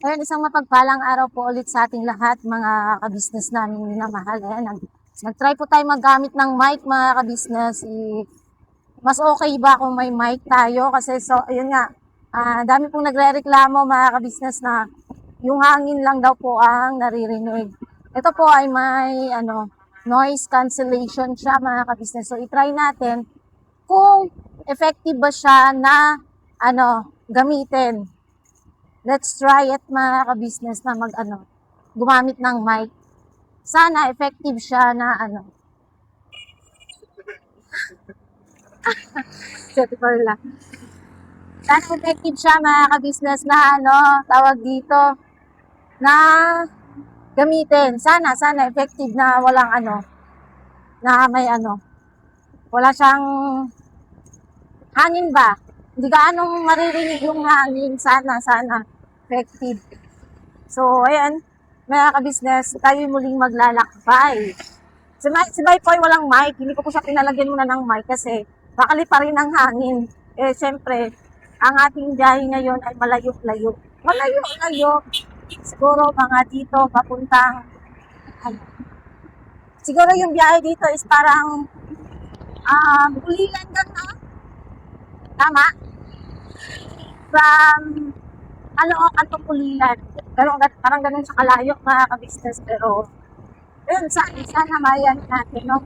Ayun, isang mapagpalang araw po ulit sa ating lahat, mga kabisnes namin minamahal. Ayan, nag-try po tayo maggamit ng mic, mga kabisnes. Mas okay ba kung may mic tayo? Kasi so, ayun nga, dami pong nagre-reklamo, mga kabisnes, na yung hangin lang daw po ang naririnig. Ito po ay may noise cancellation siya, mga kabisnes. So, i-try natin kung effective ba siya na gamitin. Let's try it, mga ka-business, na gumamit ng mic. Sana effective siya na lang. Sana effective siya, mga ka-business, na tawag dito, na gamitin. Sana effective na walang na may wala siyang hangin ba? Hindi gaanong maririnig yung hangin. Sana effective. So, ayan, mga ka-business, tayo muling maglalakbay. Si Baypoy walang mic. Hindi ko po siya pinalagyan muna ng mic kasi bakali pa rin ang hangin. Eh, syempre, ang ating biyahe ngayon ay malayo-layo. Malayo-layo. Siguro mga dito, papuntang, siguro yung biyahe dito is parang, Bulilan ka na. Tama? From, Antong Pulilan. Parang ganun sa kalayo, mga ka-business. Pero, ayun, sana mayan natin, no?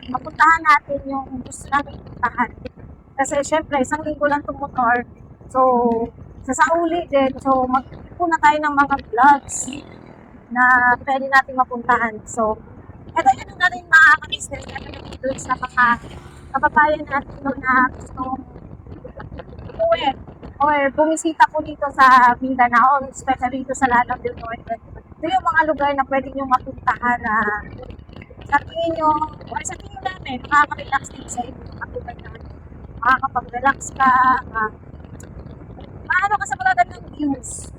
Mapuntahan natin yung gusto natin puntahan. Kasi, syempre, isang linggo lang itong motor. So, sasauli din. So, magpuna tayo ng mga vlogs na pwede natin mapuntahan. So, eto yun na rin, mga ka-business. Eto yung vlogs na kababayan natin na gustong uwi or bumisita po dito sa Mindanao, especially dito sa Lanao del Norte. Ito yung mga lugar na pwede nyo mapuntahan na sa tingin nyo, or sa tingin namin, makaka-relax din sa inyo, makatulad na makakapag-relax ka, maano ka sa mga ng views.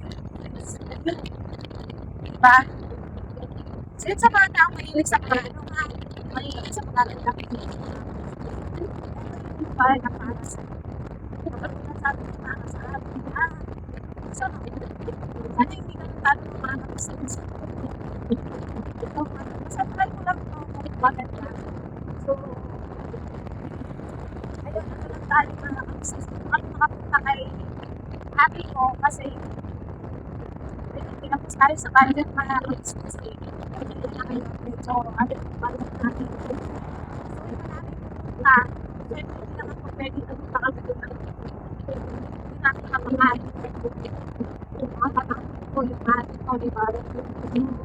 Diba? So yun sa mga taong mahilig sa mahilig sa mga ng views. Para na para sa sabi ko para sa atin. So, sana hindi ka natalo ng mga business. Basta try ko lang kung maganda. So, ayun, lang tayo mga business. Kung makapunta kay happy ko kasi pinapos tayo sa kanya mga business. So, ano yung balik natin. So, ito natin na pwede naman kung pwede naman makapagpunta. Nakakapamahan yung mga kapatid ko, yung mga ito, diba?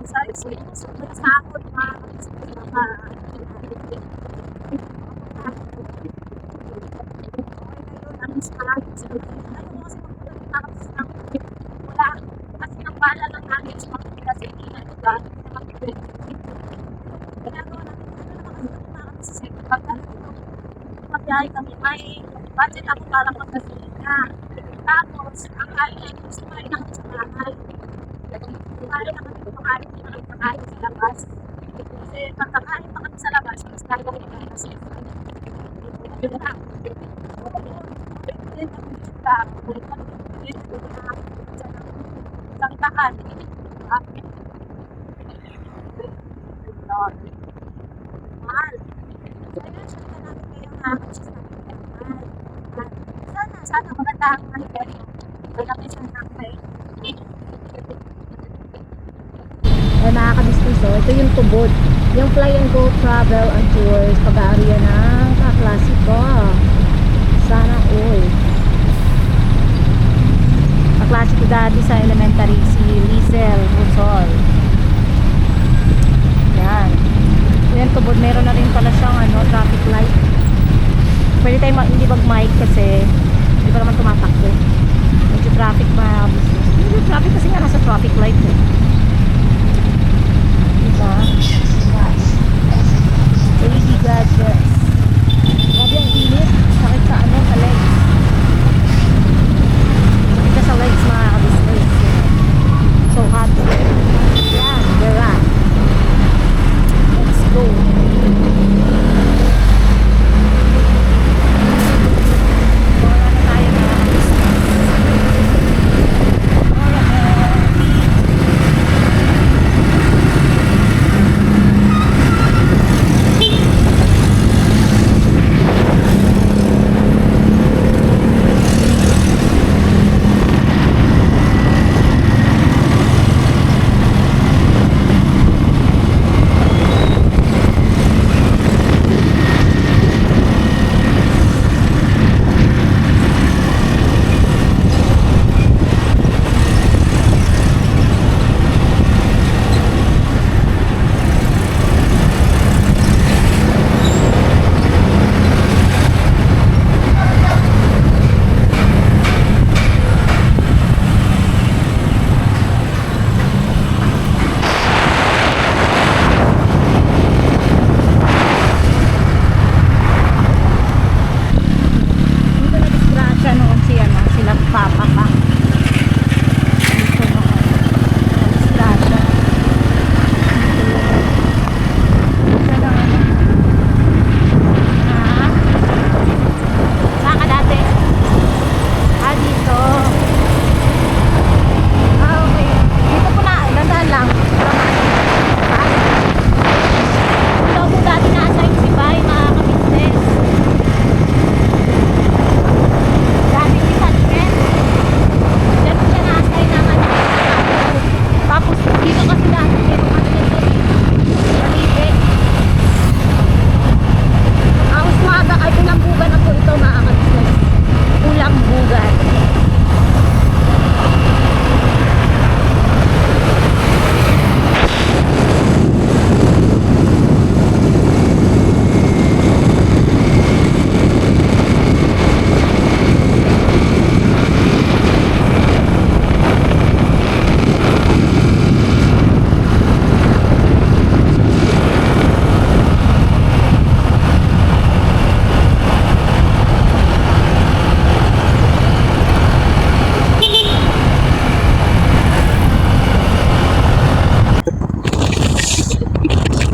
Sa akot, mga wala kasi ang bala lang namin sa mga kasi hindi na diba? Ginagawa namin sa second pagbiyahe kami, may budget ako para magkasilina. Tapos, ang kain ay gusto ko rin ako sa bahay. Kumain naman ito kumain sa labas. Kasi pagkakain pa kami sa labas, mas talaga rin kami kasi yun na. Then, isang tahan. Mahal. Kaya siya na namin kayo na sana maganda ang mahigay. Malaki siya ng kayo. Ay, mga kabisnes, ito yung tubod. Yung Fly and Go Travel and Tours, pag-aarya ng kaklasiko. Sana all. Kaklasiko dati sa elementary, si Liesel Rosol. Yan. Yan tubod, meron na rin pala siyang traffic light. Pwede tayo hindi mag-mic kasi hindi pa naman tumatakbo. Medyo traffic pa. Medyo traffic kasi nga nasa traffic light eh. Diba? LED gadgets. Grabe ang init. Sakit sa sa legs. Sakit ka sa legs, mga kabisnes. So hot.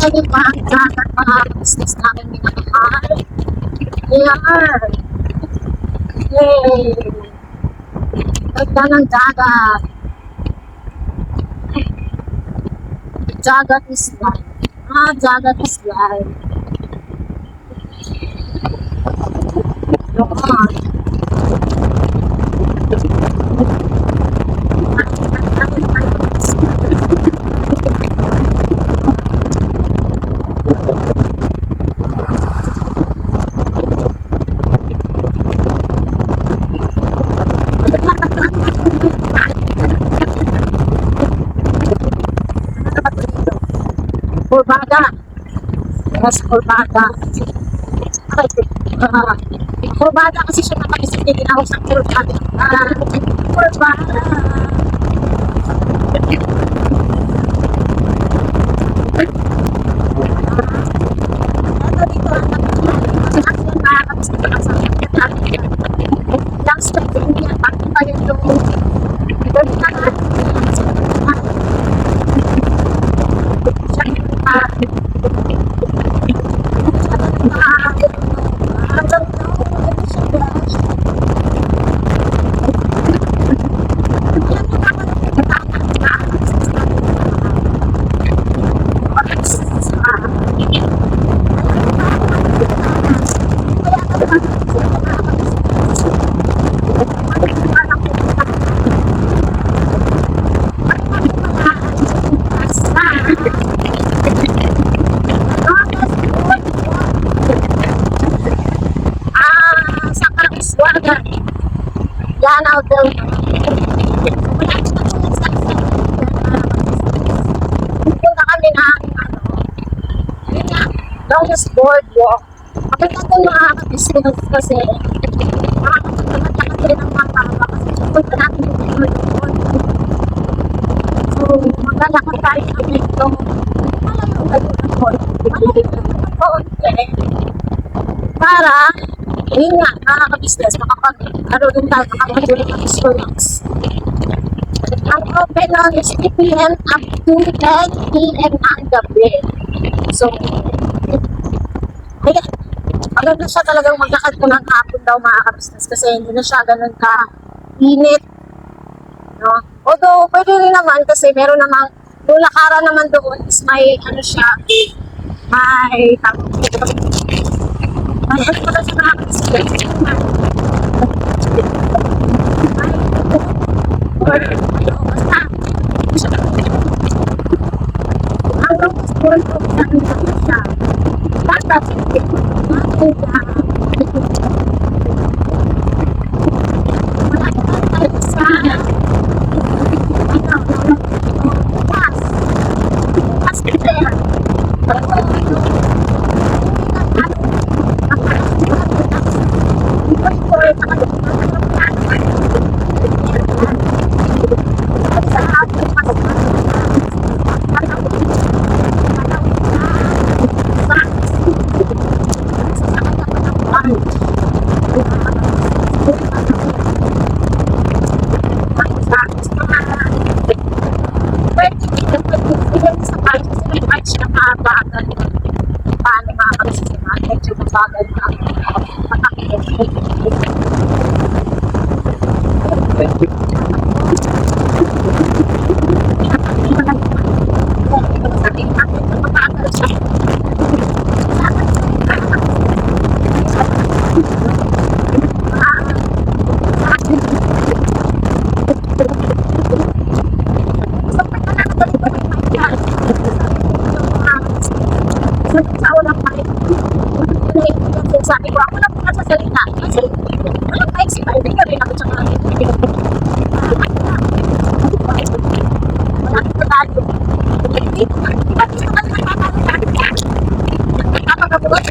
Pwede pa ang dagat mga business namin minamahal. Ayan. Yay! Ganda ng dagat. Dagat is life. Dagat is life. Yun. Kurbada. Yes, kurbada. Kurbada kasi siya nakalisip din ako sa kurbada. Kurbada. Ito dito, kasi actually nakakabis na sa lang step din niya. Bakit tayo yung kurbada? Yan out there. Punta kami ng yun nga, longest boardwalk. Maganda itong mga business kasi nakakapagpamatlakas rin ang mga tama kasi punta natin yung boardwalk. So, maglalakad tayo ng dito. Malayo kayo ng konti. Malayo ng konti. Para yun nga, nakaka-business, din tayo, makapag-join ng students. Ang open nun is 3 p.m. up to 10 p.m. ang gabi. So, ayan, maganda siya talagang maglakad ko ng hapon daw mga ka-business kasi hindi na siya ganun ka-init. No? Although, pwede rin naman kasi meron namang, yung lakaran naman doon is may, ano siya, may, may ano pala siya nakaka-business. Paano makakasama? Medyo mabagal na matakit. Sabi ko, ako na po nagsasalita. Kasi, walang ka-explain. Hindi ka rin ako tsaka. Walang katalo. Dito ka. Dito ka naman makakalaga. Nakakagabuot.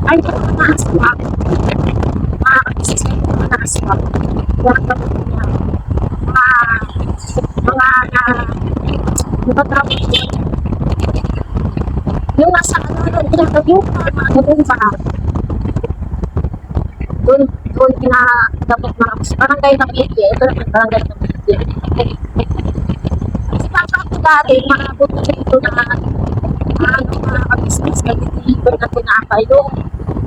Ay, ito na aswap. Makakasisip ko na aswap. Huwag pa po niya. di ba tawag doon? Yung nasa yung doon sa doon dapat barangay ng Pili. Ito na barangay ng Pili. Si Papa ko dati, maabot na dito na mga business na dito na tinapay. Yung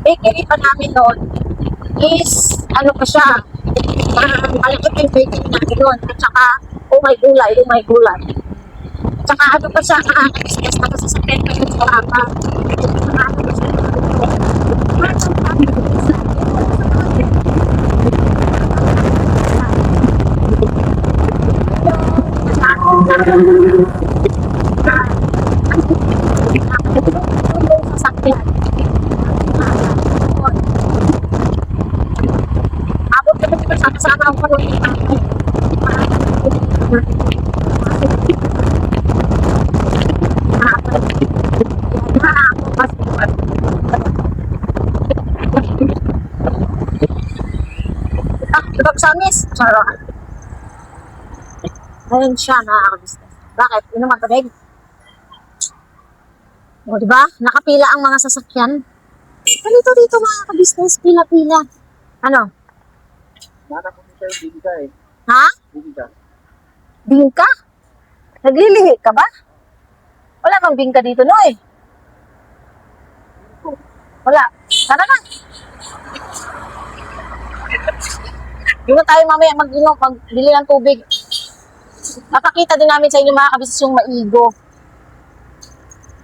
bakery pa namin noon is, ano pa siya, malaki pa yung bakery namin noon. At saka, gulay. At saka, ano pa siya, business na kasi sa penta yung sarapa. Saka, ano pa siya, sasakyan. Abot na ba sama ako ng Samis, charot. Ayun siya, nakaka-business. Bakit? Yun naman tanig. O, diba? Nakapila ang mga sasakyan. Ganito dito mga ka-business, pila-pila. Ano? Ha? Bingka? Naglilihi ka ba? Wala bang bingka dito, no eh? Wala. Tara na. Yun na tayo mamaya magbili ng tubig. Napakita din namin sa inyo mga kabisnes yung maigo.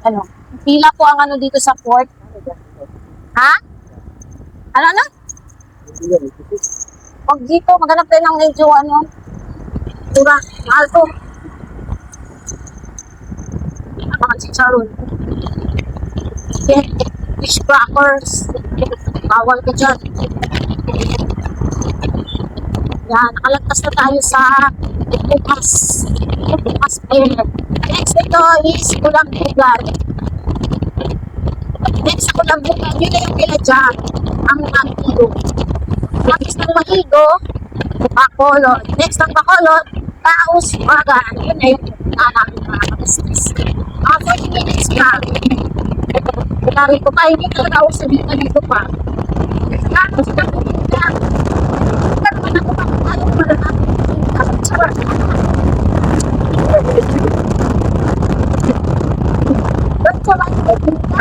Ano? Pila po ang ano dito sa port. Ha? Ano? Pag dito, maghanap tayo ng medyo tura, alto. Mga chicharon. Fish crackers. Bawal ka dyan. Yan, nakalagtas na tayo sa bukas fair. Next ito is Kulang Bugan. Next sa Kulang Bugan, yun na yung pinadya ang Mahigo. Next ng Mahigo, Bacolod. Next ng Bacolod, Taos, Bagan. Yun na yung namin mga business. 40 minutes pa. Dari ko pa, hindi talaga ako sabihin dito pa. Tapos na po dito. Pero ako pa kung ayaw pala natin. Sarap. Ba't ko lang ito dito?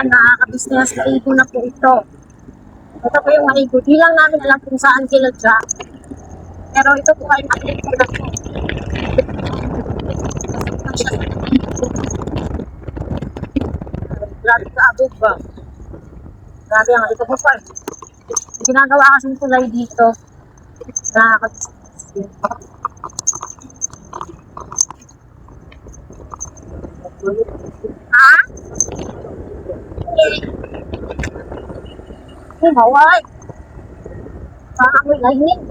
Nakaka-business, maigo na po ito. Ito po yung maigo. Di lang namin alam kung saan kinadya. Pero ito po ay maigo na po. Grabe ka abog ba? Grabe ang ito po pa. Ginagawa kasing tulay dito. Nakaka-business. Ha? Mawai. Amoy lightning.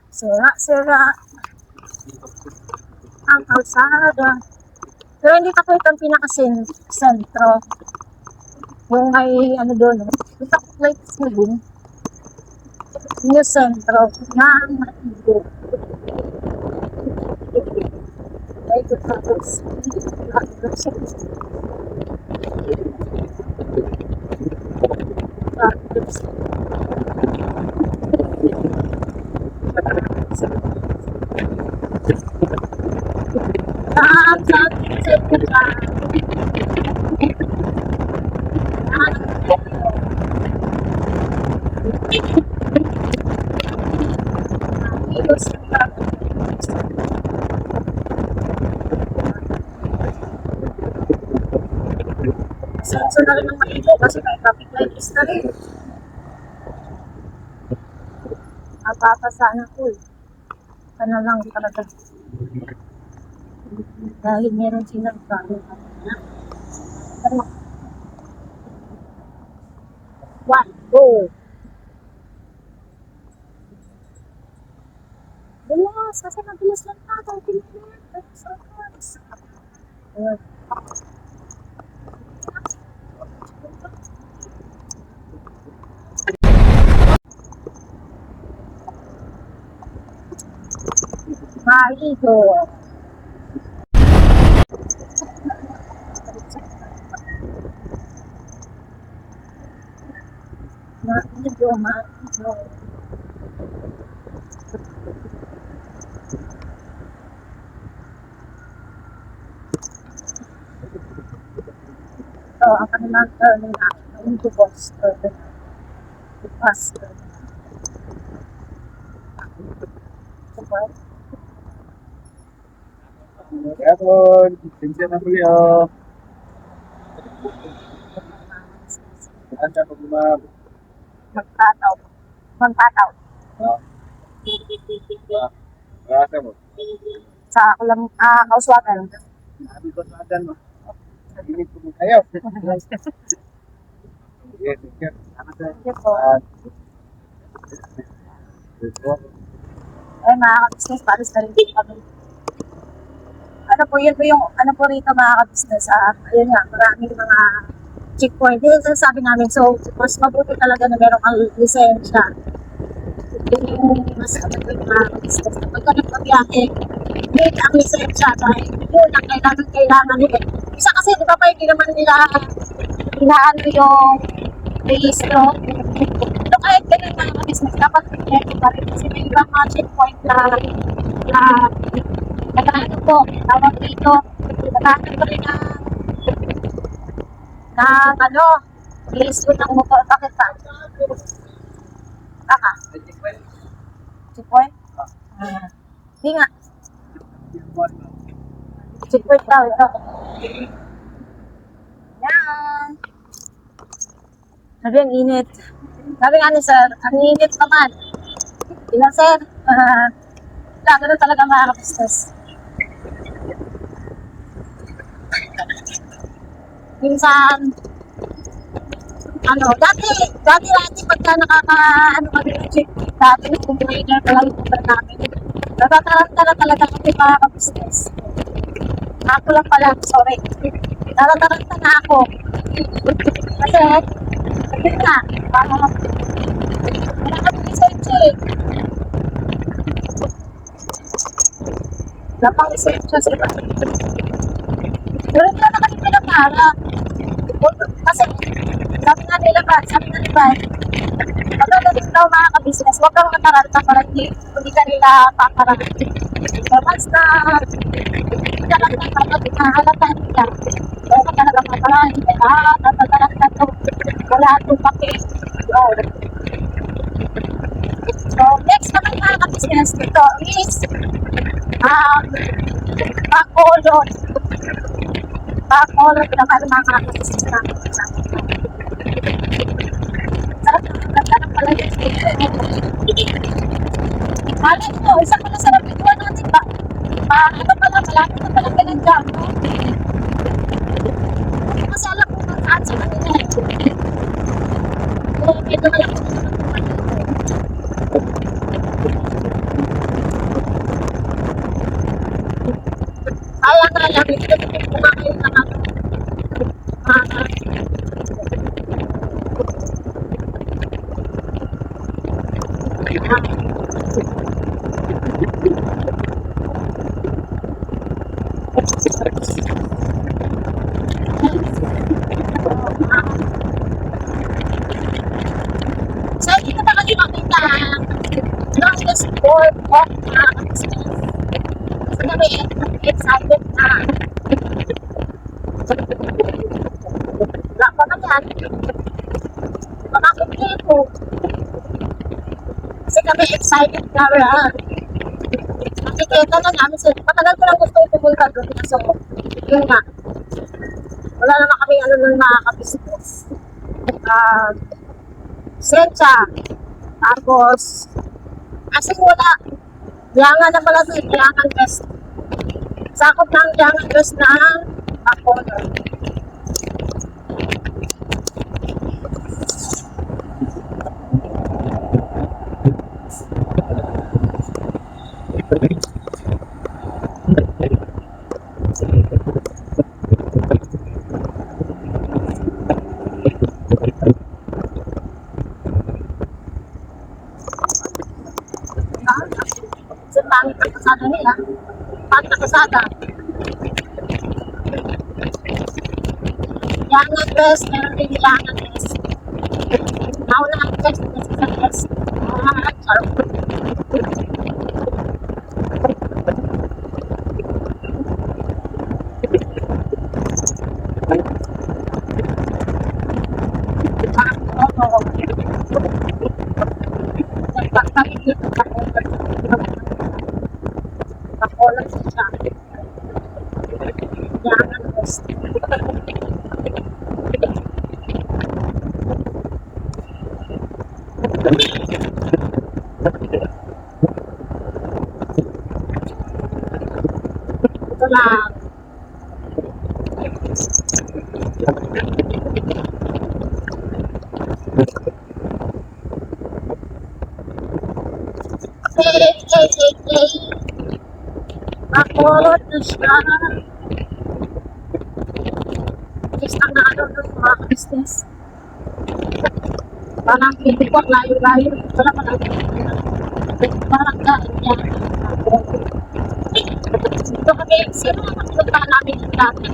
Sira. Ang kalsada. Pero hindi pa po itong pinaka-sentro. Yung may ano doon. Yung lights mo din. Yung sentro. Ng Mahigo. Ito tapos. So na rin ang Mahigo kasi may traffic light is na rin. Napapasaan ako eh. Ano lang talaga. Dahil meron silang gano'n. One, go! Bilis! Kasi mabilis lang tayo. Bilis. Ayun. Maligo. Maligo. So, ang kanilang terminal, yung bus terminal. Bus terminal. Super. Hapon, pinsan na po yun. Saan ka pag lumabot? Magtataw. Magtataw. Rasa mo? Sa kauswagan. Sabi ko sa adan mo. Init ko mo kayo. Sige, sige. Salamat sa Sige po. Ito. Eh, mga ka-business, paris na rin din kami. Ano po, yun po yung, ano po rito mga ka-business, ayun nga, maraming mga checkpoint. Yun yung sabi namin, so, mas mabuti talaga na meron kang lisensya. Yun yung mas kapag yung mga ka-business. Kapag ka nagpabiyahe, hindi ang lisensya, dahil yun ang kailangan nila. Isa kasi, di ba pa, hindi naman nila inaano yung registro. So, kahit ganun mga ka-business, dapat pinag pa rin kasi may ibang mga checkpoint na nagkaano po, tawag dito, nagkaano po rin ng ano, registro ng motor. Bakit ba? Baka? Checkpoint? Hindi nga. Checkpoint daw, ito. Yan. Sabi ang init. Sabi nga ni sir, ang init naman. Ilan sir? Ganun talaga mga ka-business. Minsan, dati pagka kami ng check, dati nag-complainer pa lang yung number namin. Natataranta na talaga kami mga ka-business. Ako lang pala, sorry. Natataranta na ako. Kasi, yun nga, wala kami lisensya eh. Wala pang lisensya sila. Pero hindi na kami pinapara. Kasi, sabi nga nila, pagkagaling daw mga ka-business, huwag kang mataranta para hindi ka nila paparang. So, once na nakalanta ka, mahalatan nila. Kaya ka talaga maparang, tataranta to. Wala itong papel. So, next naman mga ka-business, ito is Bacolod. Bacolod, naman mga ka-business namin. Sarap na ang ganda ng pala yung malay mo, isa pala sa napituan natin ba? Ano pala, malapit na pala pinag-jam, no? Kasi alam ko kung saan sa kanila. So, medyo malapit na naman po kanila. Kaya nga lang, hindi na kayo ng so, hindi na ba kayo makita longest board of kasi kami excited na. Wala pa man yan. Makakipili ko. Kasi kami excited na rin. Nakikita na namin sila. Matagal ko lang gusto pumunta doon. So, yun nga. Wala naman kami ng mga ka-business. Sensya. Tapos, kasi wala. Biyangan na pala sa biyangan test. Sakop ng diameters ng Bacolod. Sa pangit ang kasada nila. Pangit ang kasada. Yangan West, meron din Yangan West. Nauna ang test na sa West. Charot. Bacolod siya. Yangan West. Ito lang. Bacolod na siya. Gusto na ano ng mga business. Parang hindi ko layo-layo. Wala pa lang. Parang dahil yan. Ito kami, sino ang magpunta namin yung dati?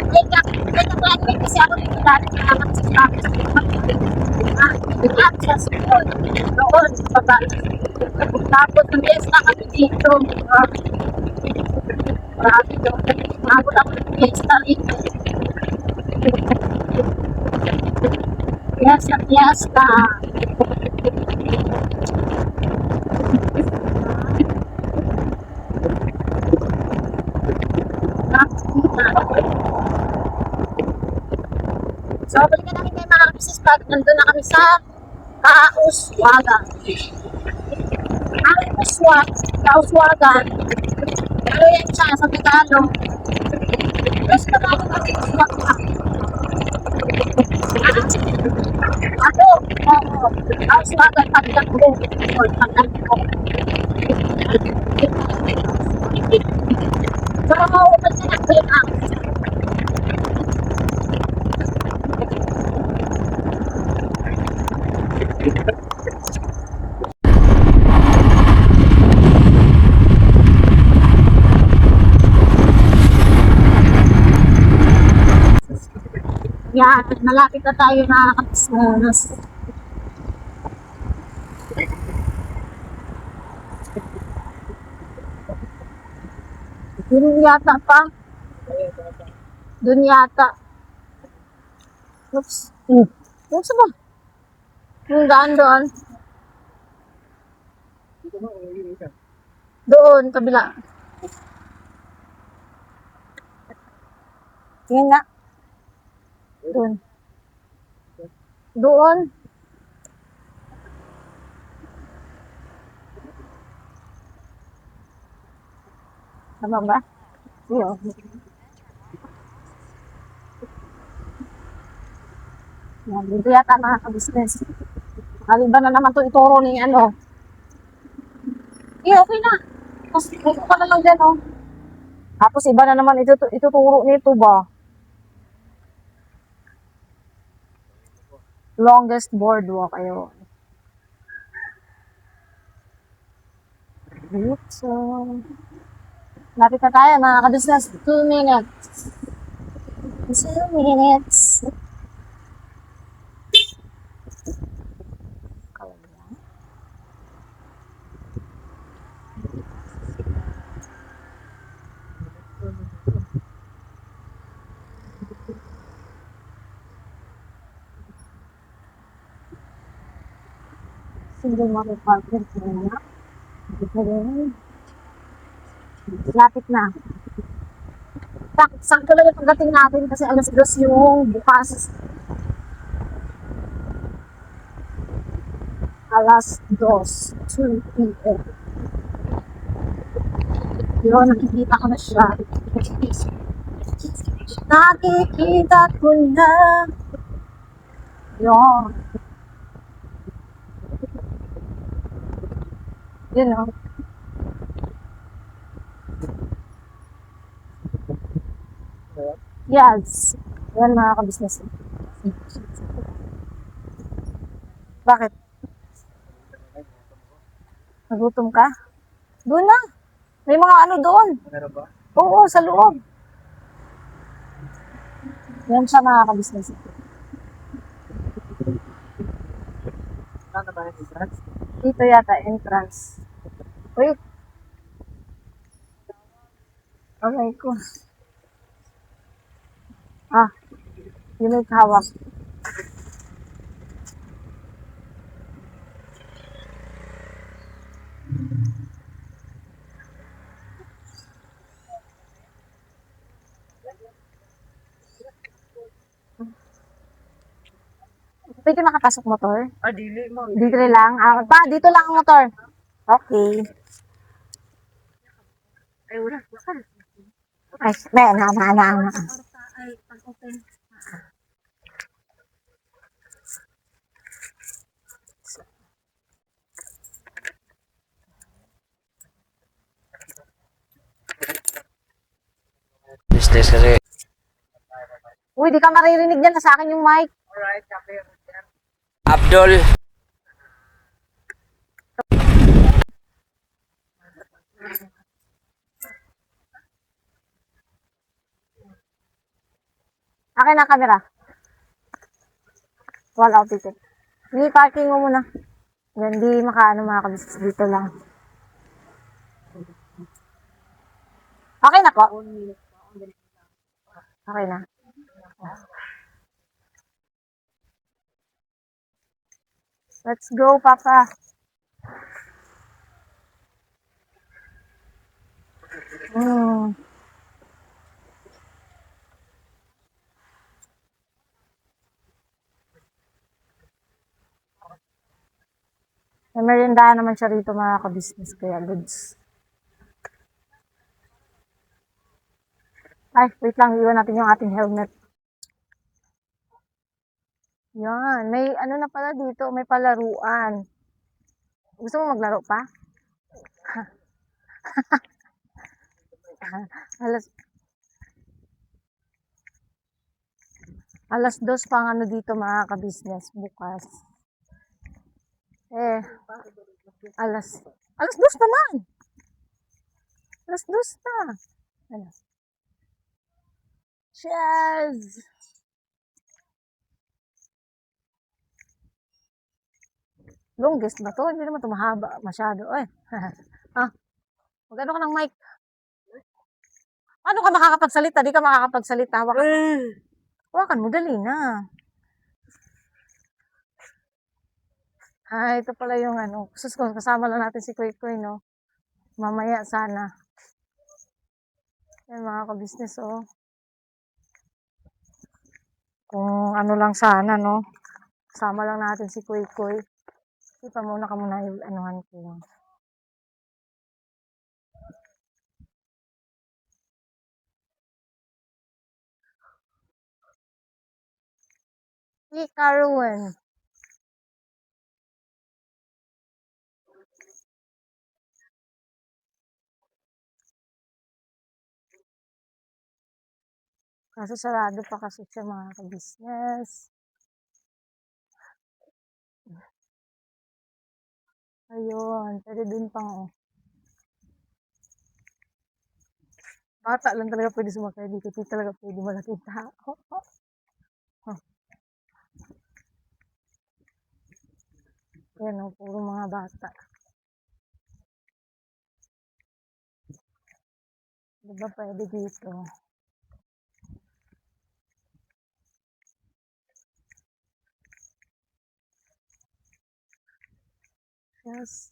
May ka-plan kasi ako dito dati sa akin sa status. Sa school. Doon, sa baba. Tapos, nag-fiesta kami dito. Marami doon. Mabot ako ng fiesta dito. Fiesta. So, balikan namin kayo mga business pag nandun na kami sa Kauswagan. Kauswagan. Ano yan siya sa Tagalog? Yes, Tagalog ang Kauswagan. Ako, oo. Kauswagan pagdakbo. O, pagdakbo. So, mauupan ka ng break-up. Yan, malapit na tayo na kapis. Doon yata pa. Doon yata. Oops. Oops ba? Yung daan doon. Doon, kabila. Yan nga. Doon. Doon. Tama ba? Iyo. Yan, dito yata mga ka-business. Kaliban na naman ito ituro ni ano. Iyo, okay na. Tapos, ito ka na lang dyan, oh. Tapos, iba na naman ituturo nito ba? Longest boardwalk, ayun. So, lapit na tayo mga ka-business. 2 minutes. 2 minutes. Single model parking na. Lapit na. Sakto lang yung pagdating natin kasi alas 2 yung bukas. Alas 2, 2 p.m. Yun, nakikita ko na siya. Nakikita ko na. Yun. Yun o. Yes. Yan mga kabisnes. Bakit? Nagutom ka? Doon na. May mga ano doon. Meron ba? Oo, sa loob. Yan siya mga kabisnes. Saan na ba yung entrance? Dito yata entrance. Wait. Okay ko. Ah, yun may hawak. Pwede nakapasok motor? Ah, dili mo. Dito lang? Ah, pa, dito lang ang motor. Okay. Ay, wala. Ay, na. Ay, pag-open. Business kasi. Uy, di ka maririnig dyan. Nasa akin yung mic. Alright, copy. Abdul. Akin na camera. Wala out ticket. Hindi, parking mo muna. Yan, di makaano mga kabisnes. Dito lang. Okay na po. Okay na. Let's go, Papa. Hmm. May merienda naman siya rito mga kabisnes. Kaya goods. Ay, wait lang. Iwan natin yung ating helmet. Yan. May ano na pala dito. May palaruan. Gusto mo maglaro pa? alas alas 2 pang ano dito mga kabisnes bukas. Alas 2 naman. Alas 2 na. Ano? Cheers! Longest ba to? Hindi naman ito mahaba masyado. Ay. Ah, magano ka ng mic? Paano ka makakapagsalita? Di ka makakapagsalita. Hawakan mo, dali na. Ito pala yung ano. Sus ko, kasama lang natin si Kuy Kuy, no? Mamaya sana. Yan mga kabisnes, oh. Kung ano lang sana, no? Kasama lang natin si Kuy Kuy. Ipa muna ka muna yung anuhan ko lang. Si Carwen. Kaso sarado pa kasi siya mga ka-business. Ayun, pwede dun pang oh. Bata lang talaga pwede sumakay dito. Hindi talaga pwede malaking tao. Yan oh, puro mga bata. Diba pwede dito? Yes.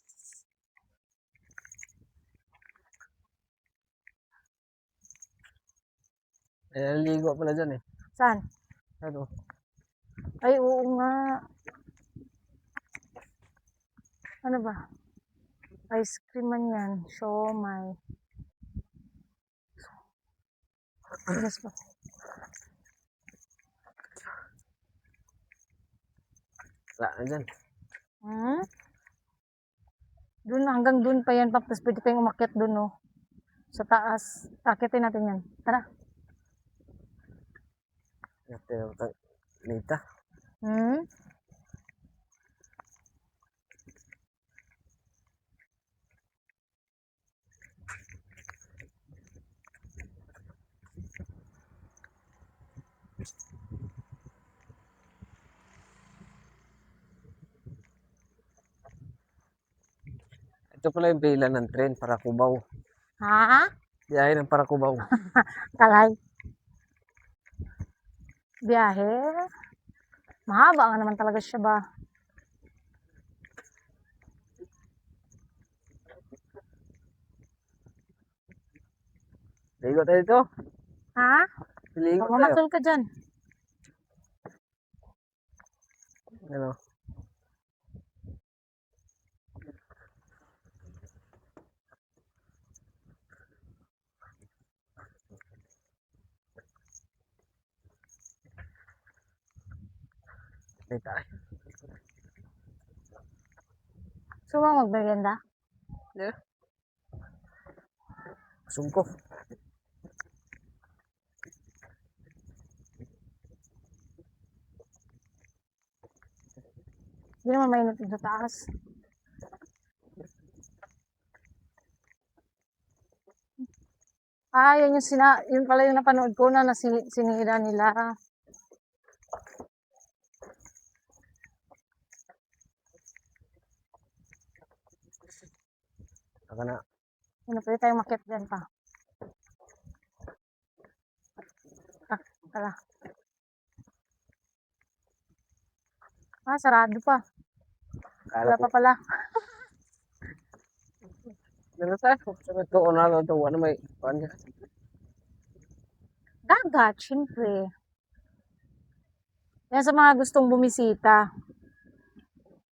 Ligo pala dyan eh. Saan? Ano? Ay, oo nga. Ano ba? Ice cream man yan. Siomay. Yes po. Wala na dyan. Hmm? Doon, hanggang doon pa yan, Pap. Tapos pwede tayong umakyat doon, no? Sa taas. Akitin natin yan. Tara. Nita. Hmm? Ito pala yung pila ng tren para Cubao. Ha? Biyahe ng para Cubao. Kalay. Biyahe. Mahaba nga naman talaga siya ba? Ligo tayo dito. Ha? Ligo tayo. Mamatul ka dyan. Ano? Tayo tayo. So, magmerienda? Yeah. Sungko. Hindi naman mainit dito sa taas. Yun yung yun pala yung napanood ko na sinira nila. Saka na. Ano, pwede tayong makiat dyan pa. Tara. Sarado pa. Kala Wala ko. pa pala. Meron tayo. Sabi ito, unalo ito. Ano may, paano ka? Dagat, syempre. Yan sa mga gustong bumisita.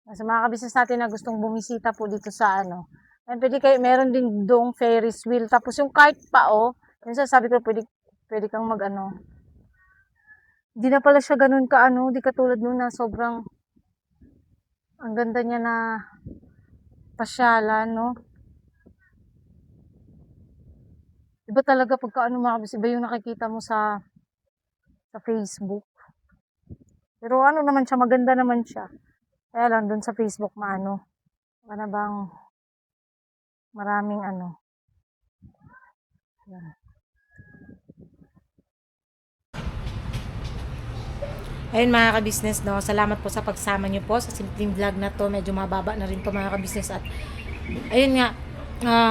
Yan sa mga kabisnes natin na gustong bumisita po dito sa ano. Yan, pwede kayo, meron din dong Ferris wheel. Tapos yung cart pa, Yung sabi ko, pwede kang mag-ano. Hindi na pala siya ganun ka-ano. Di katulad nun na sobrang ang ganda niya na pasyalan, no? Iba talaga pagka ano mga kabisnes, iba yung nakikita mo sa Facebook. Pero ano naman siya, maganda naman siya. Kaya lang dun sa Facebook maano. Ano bang maraming ano. Yan. Ayun mga kabisnes, no? Salamat po sa pagsama nyo po sa simpleng vlog na to. Medyo mababa na rin to mga kabisnes. At ayun nga,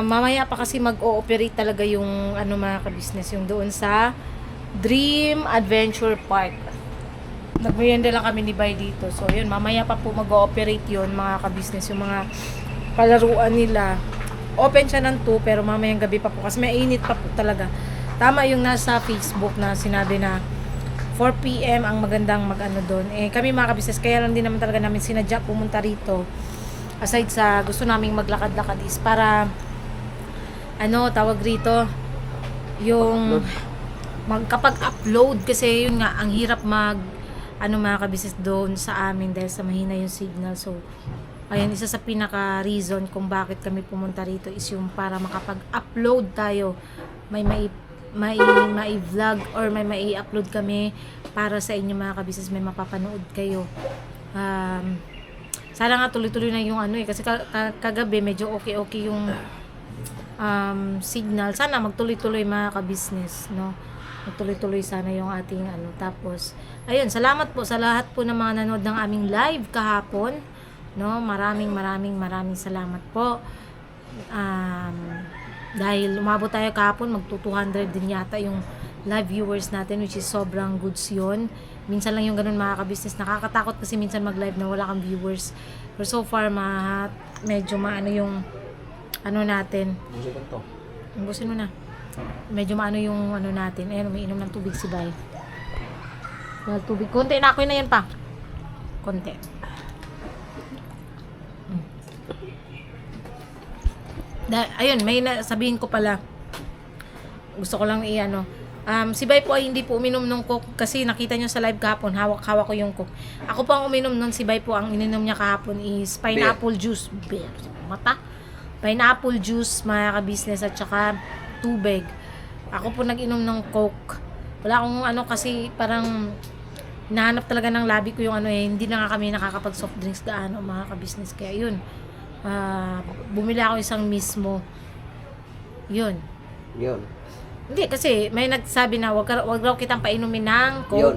mamaya pa kasi mag-ooperate talaga yung ano mga kabisnes, yung doon sa Dream Adventure Park. Nagmerienda lang kami ni Bay dito. So yun, mamaya pa po mag-ooperate yun mga kabisnes, yung mga palaruan nila. Open siya ng 2 pero mamayang gabi pa po kasi may init pa po talaga. Tama yung nasa Facebook na sinabi na 4 PM ang magandang mag-ano doon. Kami mga kabisnes, kaya lang din naman talaga namin sinadya pumunta rito. Aside sa gusto naming maglakad-lakad is para tawag rito yung kapag-upload kasi yun nga ang hirap mga kabisnes doon sa amin dahil sa mahina yung signal. So ayun, isa sa pinaka reason kung bakit kami pumunta rito is yung para makapag-upload tayo, may vlog or may upload kami para sa inyo mga kabisnes, may mapapanood kayo. Sana nga tuloy-tuloy na yung kasi kagabi medyo okay yung signal. Sana magtuloy-tuloy mga kabisnes, no? Magtuloy-tuloy sana yung ating Tapos ayun, salamat po sa lahat po ng mga nanood ng aming live kahapon, no? Maraming salamat po. Dahil umabot tayo kahapon, magto-200 din yata yung live viewers natin, which is sobrang goods yun. Minsan lang yung ganun mga kabisnes. Nakakatakot kasi minsan mag-live na wala kang viewers. Pero so far, medyo yung natin. Busin mo na. Medyo yung natin. Ayan, umiinom ng tubig si Bay. Tubig. Konti na ako na yan pa. Konti. Ayun, may sabihin ko pala. Gusto ko lang Si Bay po ay hindi po uminom ng Coke kasi nakita nyo sa live kahapon, hawak-hawak ko yung Coke. Ako po ang uminom nun, si Bay po ang ininom niya kahapon is pineapple juice. Beer. Mata. Pineapple juice, mga ka-business, at saka tubig. Ako po nag-inom ng Coke. Wala akong ano kasi parang nahanap talaga ng labi ko yung ano hindi na nga kami nakakapag soft drinks gaano, mga ka-business. Kaya yun, bumili ako isang mismo. Yun. Yun. Hindi, kasi may nagsabi na wag raw kitang painumin ng Coke. Yun.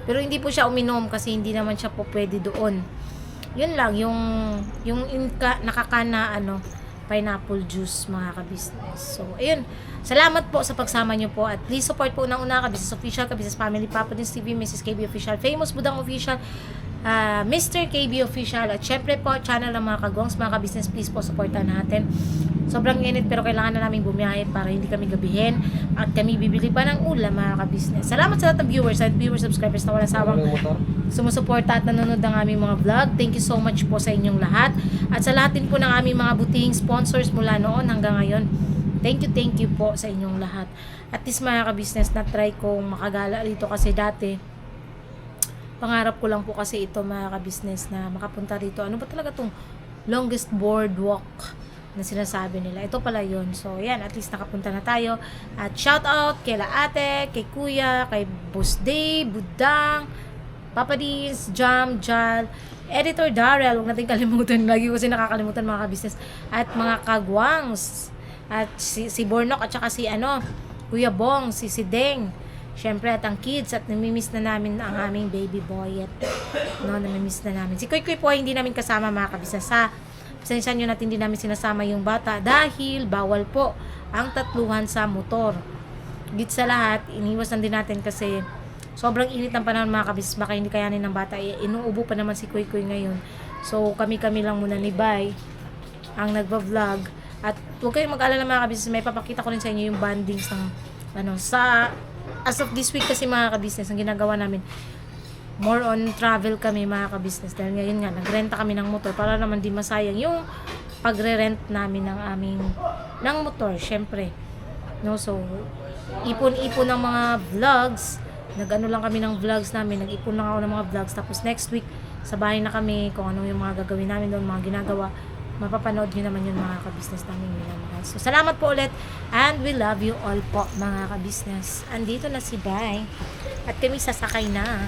Pero hindi po siya uminom kasi hindi naman siya po pwede doon. Yun lang, yung nakakana pineapple juice, mga ka-business. So, ayun. Salamat po sa pagsama nyo po at please support po unang-una ka-business official, ka-business family, Papa Dins TV, Mrs. KB Official, Famous Budang Official, Mr. KB Official, at syempre po, channel ng mga kagongs, mga ka-business, please po supportan natin. Sobrang init pero kailangan na namin bumiyahe para hindi kami gabihin at kami bibili pa ng ulam, mga ka-business. Salamat sa lahat ng viewers at subscribers na walang sawang sumusuporta at nanonood ng aming mga vlog. Thank you so much po sa inyong lahat at sa lahat din po ng aming mga butihing sponsors mula noon hanggang ngayon. Thank you po sa inyong lahat. At least, mga ka-business, na-try kong makagala rito kasi dati pangarap ko lang po kasi ito, mga ka-business, na makapunta rito. Ano ba talaga tong longest boardwalk na sinasabi nila? Ito pala yun. So, yan, at least nakapunta na tayo. At shout out kay ate, kay kuya, kay Boss Dave, Budang, Papa Dins, Jam, Jal, Editor Darrell, huwag natin kalimutan. Lagi ko kasi nakakalimutan, mga ka-business. At mga kagwangs. At si Bornok, at saka si Kuya Bong, si Deng. Syempre, at ang kids, at namimiss na namin ang aming baby boy. At namimiss na namin. Si Kuy Kuy po, hindi namin kasama, mga ka-business. Pasensya nyo natin, hindi namin sinasama yung bata dahil bawal po ang tatluhan sa motor. Git sa lahat, iniwasan din natin kasi sobrang init ng panahon, mga kabis, baka hindi kayanin ng bata. Inuubo pa naman si Kuy Kuy ngayon. So kami lang muna ni Bay ang nagba-vlog. At huwag kayong mag-alala, mga kabis, may papakita ko rin sa inyo yung bandings ng as of this week kasi, mga kabisnes, ang ginagawa namin more on travel kami, mga ka-business, dahil ngayon nga nagrenta kami ng motor para naman di masayang yung pagre-rent namin ng motor, syempre, no? So ipon-ipon ng mga vlogs, lang kami ng vlogs namin, nag-ipon lang ako ng mga vlogs, tapos next week sa bahay na kami, kung ano yung mga gagawin namin doon, mga ginagawa, mapapanood nyo naman yung mga ka-business namin minamahal. So salamat po ulit and we love you all po, mga ka-business. Andito na si Bay at kami sasakay na.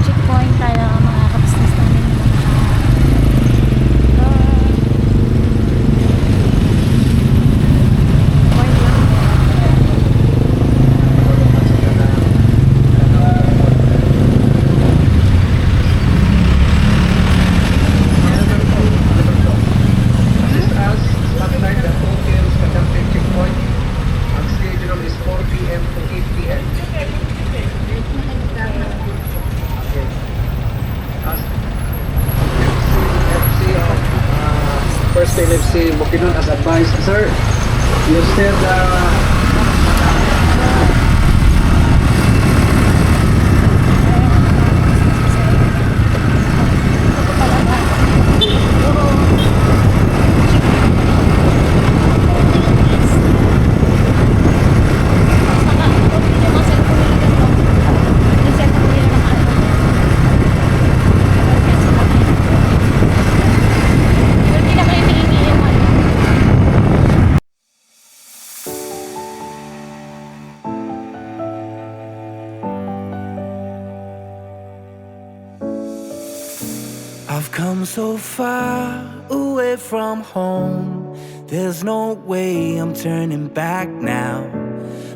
Checkpoint tayo, mga ka-business namin. First LFC Bukidnon as advised, sir. You said I've come so far away from home. There's no way I'm turning back now.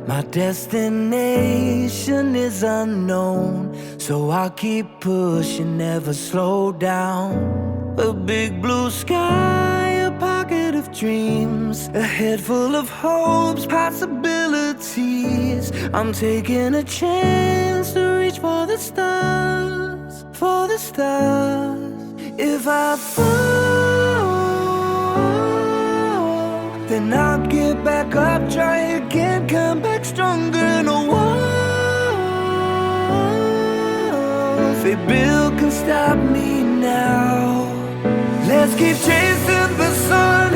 My destination is unknown, so I'll keep pushing, never slow down. A big blue sky, a pocket of dreams, a head full of hopes, possibilities. I'm taking a chance to reach for the stars, for the stars. If I fall, then I'll get back up, try again, come back stronger. No one, say Bill can stop me now. Let's keep chasing the sun,